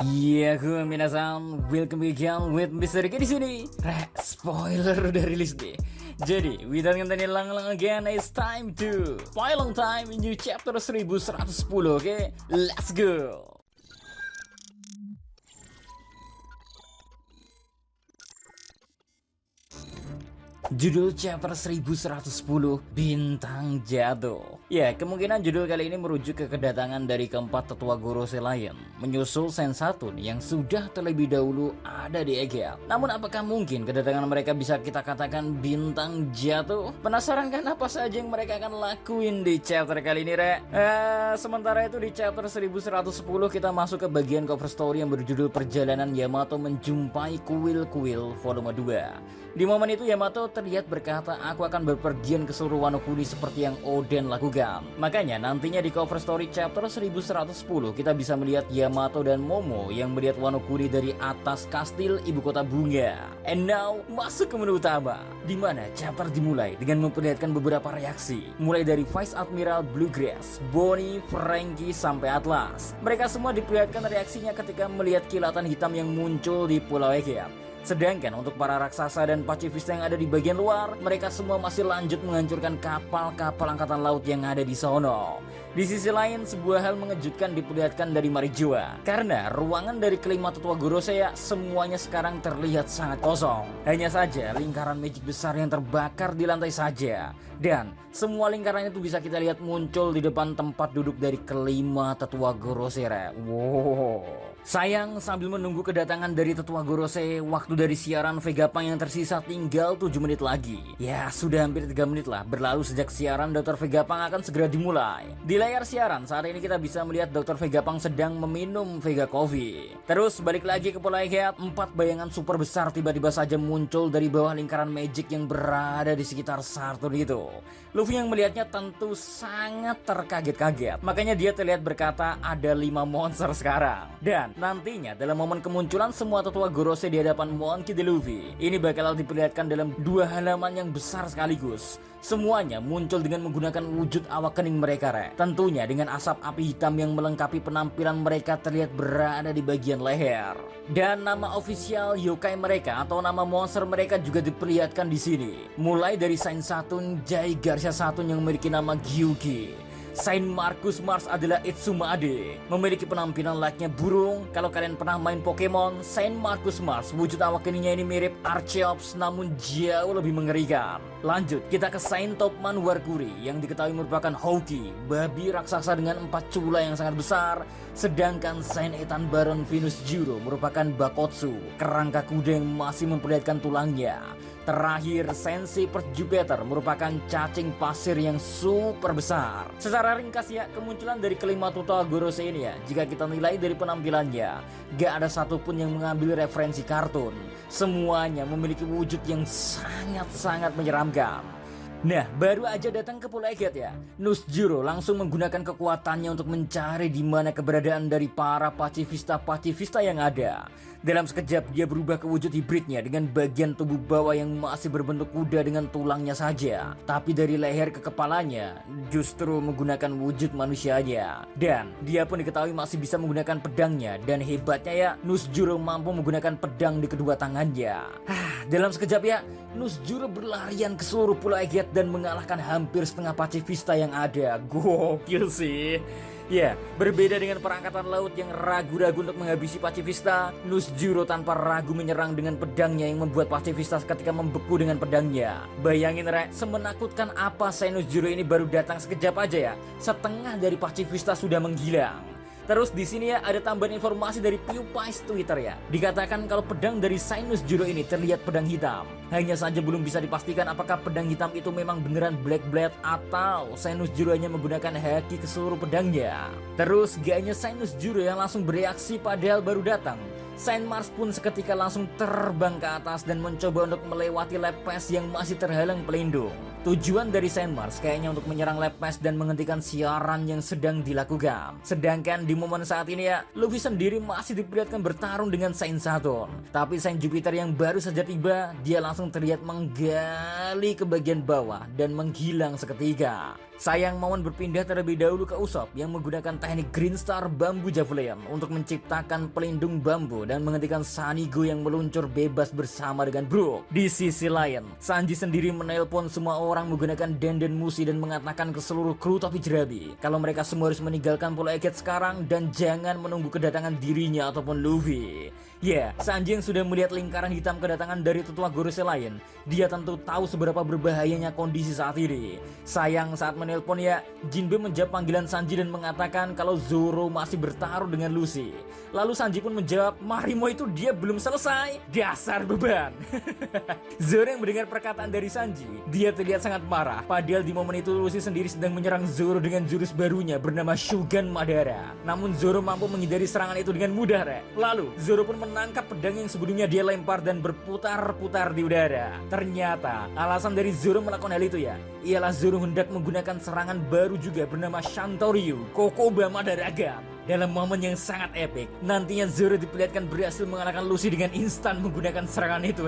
Iya, minasan, welcome again with Mr. K di sini. Spoiler udah rilis deh. Jadi, without ngenteni lang again, it's time to spoil long time in new chapter 1110, oke? Let's go. Judul chapter 1110, Bintang Jatuh. Ya, kemungkinan judul kali ini merujuk ke kedatangan dari keempat tetua Gorose lain, menyusul Sensatun yang sudah terlebih dahulu ada di Egea. Namun apakah mungkin kedatangan mereka bisa kita katakan bintang jatuh? Penasaran kan apa saja yang mereka akan lakuin di chapter kali ini, Rek? Sementara itu di chapter 1110 kita masuk ke bagian cover story yang berjudul Perjalanan Yamato Menjumpai Kuil-Kuil volume 2. Di momen itu Yamato terlihat berkata, aku akan berpergian ke seluruh Wano Kuni seperti yang Oden lakukan. Makanya nantinya di cover story chapter 1110 kita bisa melihat Yamato dan Momo yang melihat Wano Kuni dari atas kastil ibu kota bunga. And now masuk ke menu utama, di mana chapter dimulai dengan memperlihatkan beberapa reaksi, mulai dari Vice Admiral Bluegrass, Bonnie, Frankie sampai Atlas. Mereka semua diperlihatkan reaksinya ketika melihat kilatan hitam yang muncul di Pulau Egea. Sedangkan untuk para raksasa dan pacifista yang ada di bagian luar, mereka semua masih lanjut menghancurkan kapal-kapal angkatan laut yang ada di sono. Di sisi lain, sebuah hal mengejutkan diperlihatkan dari Marijoa, karena ruangan dari kelima tetua Gorosei semuanya sekarang terlihat sangat kosong. Hanya saja lingkaran magic besar yang terbakar di lantai saja, dan semua lingkaran itu bisa kita lihat muncul di depan tempat duduk dari kelima tetua Gorosei. Wow. Sayang, sambil menunggu kedatangan dari tetua Gorosei, waktu dari siaran Vegapunk yang tersisa tinggal 7 menit lagi. Ya, sudah hampir 3 menit lah berlalu sejak siaran Dr. Vegapunk akan segera dimulai. Di layar siaran saat ini kita bisa melihat Dr. Vegapunk sedang meminum Vega Coffee. Terus balik lagi ke Pulau Egea, 4 bayangan super besar tiba-tiba saja muncul dari bawah lingkaran magic yang berada di sekitar Saturn itu. Luffy yang melihatnya tentu sangat terkaget-kaget. Makanya dia terlihat berkata, ada 5 monster sekarang. Dan nantinya dalam momen kemunculan semua tetua Gorosei di hadapan Monkey D. Luffy, ini bakal diperlihatkan dalam 2 halaman yang besar sekaligus. Semuanya muncul dengan menggunakan wujud awak kening mereka, Rek. Tentunya dengan asap api hitam yang melengkapi penampilan mereka terlihat berada di bagian leher. Dan nama ofisial yokai mereka atau nama monster mereka juga diperlihatkan di sini. Mulai dari Saint Satun, Jai Garcia Satun yang memiliki nama Gyuki. Saint Marcus Mars adalah Itsumade, memiliki penampilan layaknya burung. Kalau kalian pernah main Pokemon, Saint Marcus Mars wujud awak keningnya ini mirip Archeops namun jauh lebih mengerikan. Lanjut, kita ke Saint Topman Warkuri yang diketahui merupakan Houki, babi raksasa dengan 4 cula yang sangat besar. Sedangkan Saint Ethan Baron Venus Juro merupakan Bakotsu, kerangka kuda yang masih memperlihatkan tulangnya. Terakhir, Sensi Perth Jupiter merupakan cacing pasir yang super besar. Secara ringkas ya, kemunculan dari kelima tetua Gorosei ini ya, jika kita nilai dari penampilannya, gak ada satupun yang mengambil referensi kartun. Semuanya memiliki wujud yang sangat-sangat menyeramkan. Nah, baru aja datang ke Pulau Egea ya, Nusjuro langsung menggunakan kekuatannya untuk mencari di mana keberadaan dari para pacifista yang ada. Dalam sekejap dia berubah ke wujud hibridnya dengan bagian tubuh bawah yang masih berbentuk kuda dengan tulangnya saja. Tapi dari leher ke kepalanya justru menggunakan wujud manusianya. Dan dia pun diketahui masih bisa menggunakan pedangnya. Dan hebatnya ya, Nusjuro mampu menggunakan pedang di kedua tangannya. Dalam sekejap ya, Nusjuro berlarian ke seluruh Pulau Egea dan mengalahkan hampir setengah pacifista yang ada. Gokil sih. Ya, berbeda dengan perangkatan laut yang ragu-ragu untuk menghabisi pacifista, Nusjuro tanpa ragu menyerang dengan pedangnya yang membuat pacifista ketika membeku dengan pedangnya. Bayangin, Rek, semenakutkan apa Saint Nusjuro ini baru datang sekejap aja ya, setengah dari pacifista sudah menghilang. Terus di sini ya ada tambahan informasi dari PewPie's Twitter ya. Dikatakan kalau pedang dari Saint Nusjuro ini terlihat pedang hitam. Hanya saja belum bisa dipastikan apakah pedang hitam itu memang beneran Black Blade atau Saint Nusjuro hanya menggunakan haki ke seluruh pedangnya. Terus gak hanya Saint Nusjuro yang langsung bereaksi padahal baru datang. Saint Mars pun seketika langsung terbang ke atas dan mencoba untuk melewati lepes yang masih terhalang pelindung. Tujuan dari Sandmars kayaknya untuk menyerang Lab Mesh dan menghentikan siaran yang sedang dilakukan. Sedangkan di momen saat ini ya, Luffy sendiri masih diperlihatkan bertarung dengan Saint Saturn. Tapi Saint Jupiter yang baru saja tiba, dia langsung terlihat menggali ke bagian bawah dan menghilang seketika. Sayang momen berpindah terlebih dahulu ke Usopp yang menggunakan teknik Green Star Bambu Javelin untuk menciptakan pelindung bambu dan menghentikan Sanigo yang meluncur bebas bersama dengan Brook. Di sisi lain, Sanji sendiri menelpon semua orang menggunakan Denden Mushi dan mengatakan ke seluruh kru topi jerami kalau mereka semua harus meninggalkan Pulau Egghead sekarang dan jangan menunggu kedatangan dirinya ataupun Luffy. Ya, Sanji yang sudah melihat lingkaran hitam kedatangan dari tetua Gorosei lain, dia tentu tahu seberapa berbahayanya kondisi saat ini. Sayang saat menelpon ya, Jinbe menjawab panggilan Sanji dan mengatakan kalau Zoro masih bertaruh dengan Lucy. Lalu Sanji pun menjawab, Marimo itu dia belum selesai, dasar beban. Zoro yang mendengar perkataan dari Sanji, dia terlihat sangat marah. Padahal di momen itu Lucy sendiri sedang menyerang Zoro dengan jurus barunya bernama Shugan Madara. Namun Zoro mampu menghindari serangan itu dengan mudah. Lalu Zoro pun menangkap pedang yang sebelumnya dia lempar dan berputar-putar di udara. Ternyata alasan dari Zoro melakukan hal itu ya, ialah Zoro hendak menggunakan serangan baru juga bernama Shantoryu Kokoba Madaraga. Dalam momen yang sangat epik, nantinya Zoro diperlihatkan berhasil mengalahkan Lucy dengan instan menggunakan serangan itu,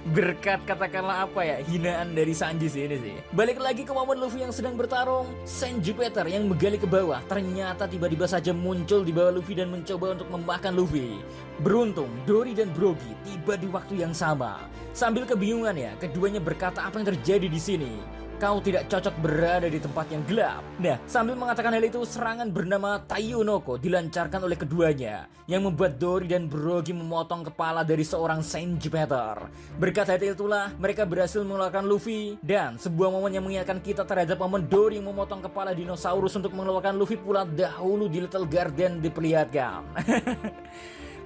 Berkat katakanlah apa ya, hinaan dari Sanji sih ini sih. Balik lagi ke momen Luffy yang sedang bertarung, Saint Jupiter yang menggali ke bawah ternyata tiba-tiba saja muncul di bawah Luffy dan mencoba untuk memakan Luffy. Beruntung Dory dan Brogy tiba di waktu yang sama. Sambil kebingungan ya, keduanya berkata apa yang terjadi di sini. Kau tidak cocok berada di tempat yang gelap. Nah, sambil mengatakan hal itu, serangan bernama Taiyonoko dilancarkan oleh keduanya, yang membuat Dory dan Brogy memotong kepala dari seorang Saint Jupiter. Berkat hal itulah, mereka berhasil mengeluarkan Luffy, dan sebuah momen yang mengingatkan kita terhadap momen Dory yang memotong kepala dinosaurus untuk mengeluarkan Luffy pula dahulu di Little Garden diperlihatkan.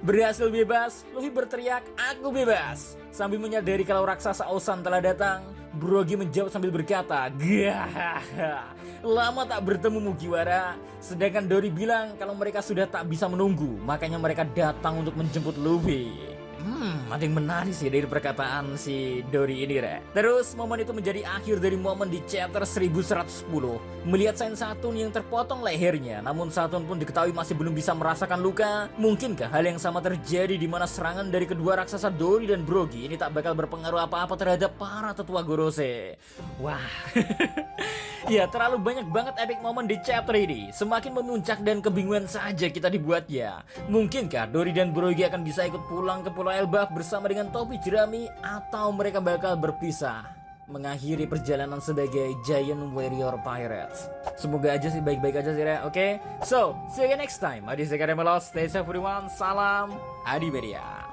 Berhasil bebas, Luffy berteriak, "Aku bebas!" Sambil menyadari kalau raksasa Osan telah datang, Brogy menjawab sambil berkata, "Gahaha, lama tak bertemu Mugiwara." Sedangkan Dory bilang kalau mereka sudah tak bisa menunggu, makanya mereka datang untuk menjemput Luffy. Ada yang menarik sih dari perkataan si Dory ini, Terus momen itu menjadi akhir dari momen di chapter 1110. Melihat Saint Saturn yang terpotong lehernya, namun Saturn pun diketahui masih belum bisa merasakan luka. Mungkinkah hal yang sama terjadi di mana serangan dari kedua raksasa Dory dan Brogy ini tak bakal berpengaruh apa-apa terhadap para tetua Gorosei? Wah. Ya, terlalu banyak banget epic momen di chapter ini. Semakin memuncak dan kebingungan saja kita dibuatnya. Mungkinkah Dory dan Brogy akan bisa ikut pulang ke Pulau Elbaf bersama dengan topi jerami, atau mereka bakal berpisah mengakhiri perjalanan sebagai Giant Warrior Pirates? Semoga aja sih baik-baik aja sih, Oke? So, see you again next time. Adi Sekar Melos, stay safe everyone. Salam Adi Media.